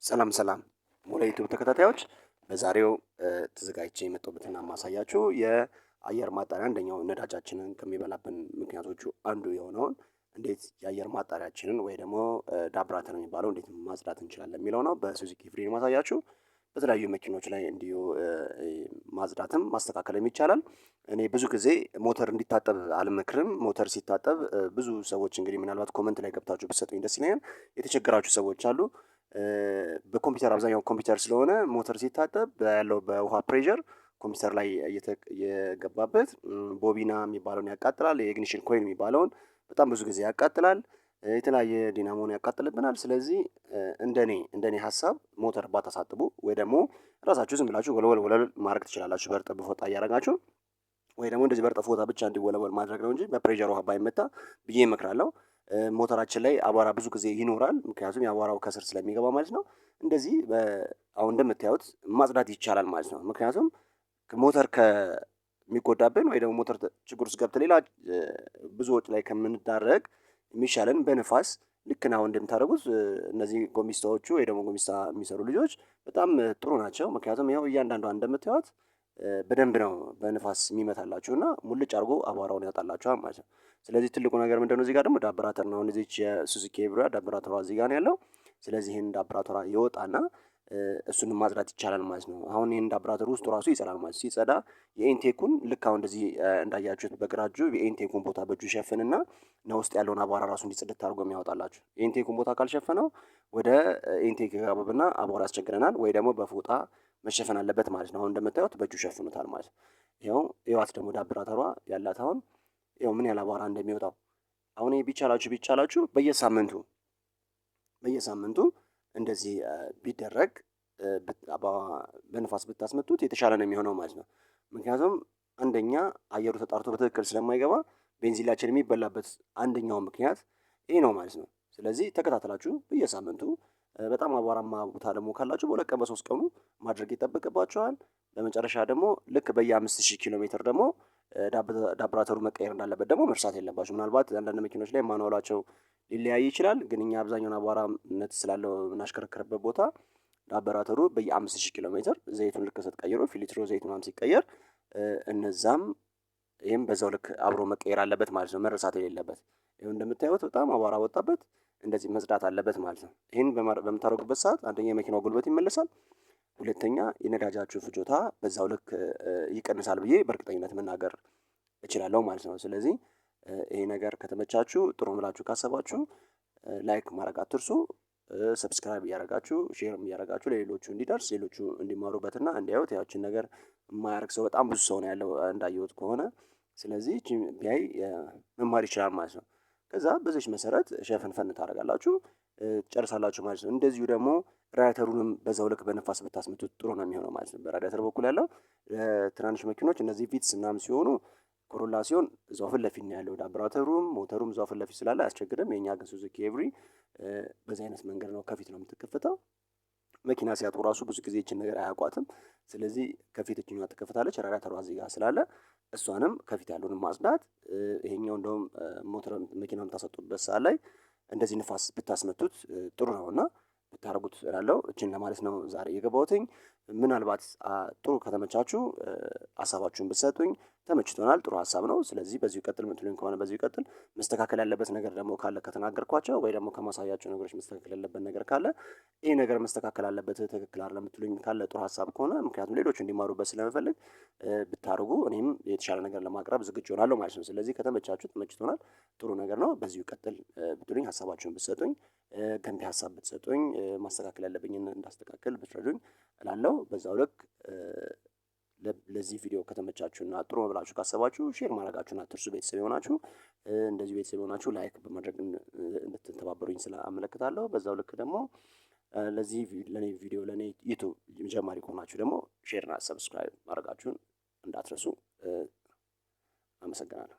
ሰላም ሰላም ሙሉ ዩቲዩብ ተከታታዮች በዛሬው ተዘጋጅቼ የመጣሁበትና ማሳያችሁ የአየር ማጣሪያ አንደኛው ነዳጃችንን ከሚበላብን ምክንያቶቹ አንዱ የሆነውን እንዴት የአየር ማጣሪያችንን ወይ ደግሞ ዳብራተር የሚባለው እንዴት ማጽዳት እንችላለን የሚለው ነው። በሱዙኪ ፍሪ ማሳያችሁ። በተለያዩ መኪኖች ላይ እንዲሁ ማጽዳትም ማስተካከልም ይቻላል። እኔ ብዙ ጊዜ ሞተር እንዲታጠብ አልመክርም። ሞተር ሲታጠብ ብዙ ሰዎች እንግዲህ ምናልባት ኮመንት ላይ ገብታችሁ ብትሰጡኝ ደስ ይለኛል። የተቸገራችሁ ሰዎች አሉ። በኮምፒውተር አብዛኛው ኮምፒውተር ስለሆነ ሞተር ሲታጠብ ያለው በውሃ ፕሬዠር ኮምፒውተር ላይ የገባበት ቦቢና የሚባለውን ያቃጥላል። የኢግኒሽን ኮይል የሚባለውን በጣም ብዙ ጊዜ ያቃጥላል። የተለያየ ዲናሞን ያቃጥልብናል። ስለዚህ እንደኔ ሀሳብ ሞተር ባታሳጥቡ ወይ ደግሞ ራሳችሁ ዝም ብላችሁ ወለወል ማድረግ ትችላላችሁ በእርጥብ ፎጣ እያደረጋችሁ ወይ ደግሞ እንደዚህ በእርጥብ ፎጣ ብቻ እንዲወለወል ማድረግ ነው እንጂ በፕሬዠር ውሃ ባይመታ ብዬ እመክራለሁ። ሞተራችን ላይ አቧራ ብዙ ጊዜ ይኖራል፣ ምክንያቱም የአቧራው ከስር ስለሚገባ ማለት ነው። እንደዚህ አሁን እንደምታዩት ማጽዳት ይቻላል ማለት ነው። ምክንያቱም ሞተር ከሚጎዳብን ወይ ደግሞ ሞተር ችግር ውስጥ ገብተን ሌላ ብዙ ወጪ ላይ ከምንዳረግ የሚሻለን በንፋስ ልክ ነው እንደምታደርጉት እነዚህ ጎሚስታዎቹ ወይ ደግሞ ጎሚስታ የሚሰሩ ልጆች በጣም ጥሩ ናቸው። ምክንያቱም ይኸው እያንዳንዷን እንደምታዩት በደንብ ነው በንፋስ የሚመታላችሁ እና ሙልጭ አድርጎ አቧራውን ያወጣላችኋል ማለት ነው። ስለዚህ ትልቁ ነገር ምንድነው? እዚህ ጋር ደግሞ ዳብራተር ነው። አሁን እዚች የሱዙኪ ኤቭሪዋ ዳብራተሯ እዚህ ጋር ነው ያለው። ስለዚህ ይሄን ዳብራተሯ ይወጣና እሱንም ማጽዳት ይቻላል ማለት ነው። አሁን ይሄን ዳብራተር ውስጡ ራሱ ይጸዳል ማለት ነው። ሲጸዳ የኢንቴኩን ልክ አሁን እንደዚህ እንዳያችሁት በግራ እጁ የኢንቴኩን ቦታ በእጁ ይሸፍንና ነው ውስጥ ያለውን አቧራ ራሱ እንዲጽድት አድርጎ የሚያወጣላችሁ። የኢንቴኩን ቦታ ካልሸፈነው ወደ ኢንቴክ ይገባብና አቧራ ያስቸግረናል፣ ወይ ደግሞ በፎጣ መሸፈን አለበት ማለት ነው። አሁን እንደምታዩት በእጁ ሸፍኑታል ማለት ነው። ይኸው ይዋት ደግሞ ዳብራተሯ ያላት አሁን ይኸው ምን ያህል አቧራ እንደሚወጣው። አሁን ይሄ ቢቻላችሁ በየሳምንቱ እንደዚህ ቢደረግ በንፋስ ብታስመቱት የተሻለ ነው የሚሆነው ማለት ነው። ምክንያቱም አንደኛ አየሩ ተጣርቶ በትክክል ስለማይገባ ቤንዚላችን የሚበላበት አንደኛው ምክንያት ይሄ ነው ማለት ነው። ስለዚህ ተከታተላችሁ በየሳምንቱ በጣም አቧራማ ቦታ ደግሞ ካላችሁ በሁለት ቀን በሶስት ቀኑ ማድረግ ይጠበቅባችኋል። በመጨረሻ ደግሞ ልክ በየ5000 ኪሎ ሜትር ደግሞ ዳብራተሩ መቀየር እንዳለበት ደግሞ መርሳት የለባችሁ። ምናልባት አንዳንድ መኪኖች ላይ ማኑዋላቸው ሊለያይ ይችላል፣ ግን እኛ አብዛኛውን አቧራነት ስላለው የምናሽከረክርበት ቦታ ዳብራተሩ በየ5000 ኪሎ ሜትር ዘይቱን ልክ ስትቀይሩ ፊልትሩ ዘይት ምናምን ሲቀየር እነዛም ይህም በዛው ልክ አብሮ መቀየር አለበት ማለት ነው። መረሳት የሌለበት ይኸው እንደምታዩት በጣም አቧራ ወጣበት፣ እንደዚህ መጽዳት አለበት ማለት ነው። ይህን በምታደርጉበት ሰዓት አንደኛ የመኪናው ጉልበት ይመለሳል፣ ሁለተኛ የነዳጃችሁ ፍጆታ በዛው ልክ ይቀንሳል ብዬ በእርግጠኝነት መናገር እችላለሁ ማለት ነው። ስለዚህ ይሄ ነገር ከተመቻችሁ ጥሩ ብላችሁ ካሰባችሁ ላይክ ማድረግ አትርሱ። ሰብስክራይብ እያደረጋችሁ ሼርም እያደረጋችሁ ለሌሎቹ እንዲደርስ ሌሎቹ እንዲማሩበትና እንዲያዩት። ያችን ነገር የማያደርግ ሰው በጣም ብዙ ሰው ነው ያለው እንዳየሁት ከሆነ። ስለዚህ ቢያይ መማር ይችላል ማለት ነው። ከዛ በዚች መሰረት ሸፈንፈን ታደርጋላችሁ ጨርሳላችሁ ማለት ነው። እንደዚሁ ደግሞ ራዲያተሩንም በዛው ልክ በነፋስ ብታስመቱት ጥሩ ነው የሚሆነው ማለት ነው። በራዲያተር በኩል ያለው ትናንሽ መኪኖች እነዚህ ቪትስ ምናምን ሲሆኑ ኮሮላ ሲሆን እዛው ፊት ለፊት ነው ያለው ዳብራተሩም ሞተሩም እዛው ፊት ለፊት ስላለ አያስቸግርም። የኛ ግን ሱዙኪ ኤቭሪ በዚህ አይነት መንገድ ነው ከፊት ነው የምትከፈተው። መኪና ሲያጡ ራሱ ብዙ ጊዜ ይችን ነገር አያውቋትም። ስለዚህ ከፊት እችኛዋ ትከፍታለች፣ ራዲያተሯ እዚህ ጋር ስላለ እሷንም ከፊት ያለውንም ማጽዳት። ይሄኛው እንደውም ሞተር መኪና የምታሰጡበት ሰዓት ላይ እንደዚህ ንፋስ ብታስመቱት ጥሩ ነውና ብታደርጉት እላለሁ። እችን ለማለት ነው ዛሬ የገባሁትኝ። ምናልባት ጥሩ ከተመቻችሁ ሀሳባችሁን ብትሰጡኝ ተመችቶናል። ጥሩ ሀሳብ ነው። ስለዚህ በዚሁ ቀጥል የምትሉኝ ከሆነ በዚሁ ቀጥል። መስተካከል ያለበት ነገር ደግሞ ካለ ከተናገርኳቸው ወይ ደግሞ ከማሳያቸው ነገሮች መስተካከል ያለበት ነገር ካለ ይሄ ነገር መስተካከል አለበት ትክክል አይደለም የምትሉኝ ካለ ጥሩ ሀሳብ ከሆነ ምክንያቱም ሌሎች እንዲማሩበት ስለምፈልግ ብታደርጉ እኔም የተሻለ ነገር ለማቅረብ ዝግጁ እሆናለሁ ማለት ነው። ስለዚህ ከተመቻችሁ ተመችቶናል፣ ጥሩ ነገር ነው። በዚሁ ቀጥል ብትሉኝ ሀሳባችሁን ብትሰጡኝ ገንቢ ሀሳብ ብትሰጡኝ ማስተካከል ያለብኝን እንዳስተካከል ብትረዱኝ እላለሁ። በዛው ልክ ለዚህ ቪዲዮ ከተመቻችሁና ጥሩ ነው ብላችሁ ካሰባችሁ ሼር ማድረጋችሁን አትርሱ። ቤተሰብ የሆናችሁ እንደዚህ ቤተሰብ የሆናችሁ ላይክ በማድረግ እንድትተባበሩኝ አመለክታለሁ። በዛው ልክ ደግሞ ለኔ ቪዲዮ ለኔ ዩቲዩብ ጀማሪ ከሆናችሁ ደግሞ ሼር እና ሰብስክራይብ ማድረጋችሁን እንዳትረሱ። አመሰግናለሁ።